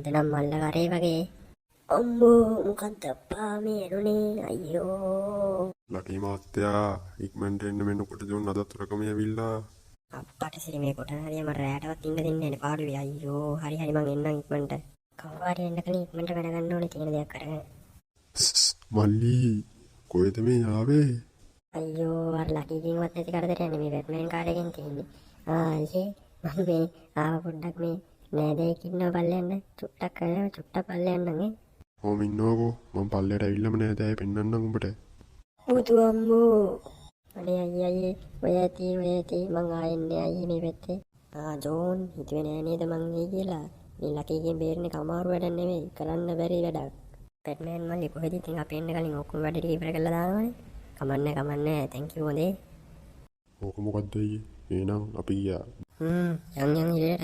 අද නම් මල්ල කරේ වගේ. අම්මෝ මොකක්ද අප්පා මේ එනුනේ අයියෝ. ලකී මාත්තයා ඉක්මනට එන්න මෙන්නකොට දුන්න අදත් රකම ඇවිල්ලා. අප්පට සිරිමේ කොට හරිය මට රැයටවත් ඉන්න දෙන්නේ නැහැ පාළුවේ අයියෝ. හරි මං එන්නම් ඉක්මනට. කවුරු හරි එන්න කලින් ඉක්මනට වැඩ ගන්න ඕනේ තියෙන දෙයක් අරගෙන. මල්ලි කොහෙද මේ ආවේ? අයියෝ අර ලකීකින්වත් නැති කරදරයක් නෙමෙයි බැට්මෑන් කාර්යයෙන් තියෙන්නේ. අයියේ මම මේ ආව පොඩ්ඩක් මේ නෑදෑයෙක් ඉන්නව පල්ලෙන්න චුට්ටක් කරලා චුට්ටක් පල්ලෙන්න නේ. ඕම ඉන්නකෝ මම පල්ලෙට ඇවිල්ලාම නෑ දැයි පෙන්නන්නම් උඹට. බුදු අම්මෝ අනේ අයියේ ඔය ඇති මං ආයෙන්නේ අයියේ මේ පැත්තේ. ජෝන් හිතුවේ නෑ නේද මං එයි කියලා. මේ ලකීගෙන් බේරෙන්නේ කමාරු වැඩක් නෙමෙයි කරන්න බැරි වැඩක්. බැට්මෑන් මල්ලි කොහෙද ඉතින් අපි එන්න කලින් ඔක්කොම වැඩ ටික ඉවර කරලා දානවනේ. කමන්නේ thank you හොඳේ. ඕක මොකද්ද අයියේ? එහෙනම් අපි ගියා. යන් ඉරේට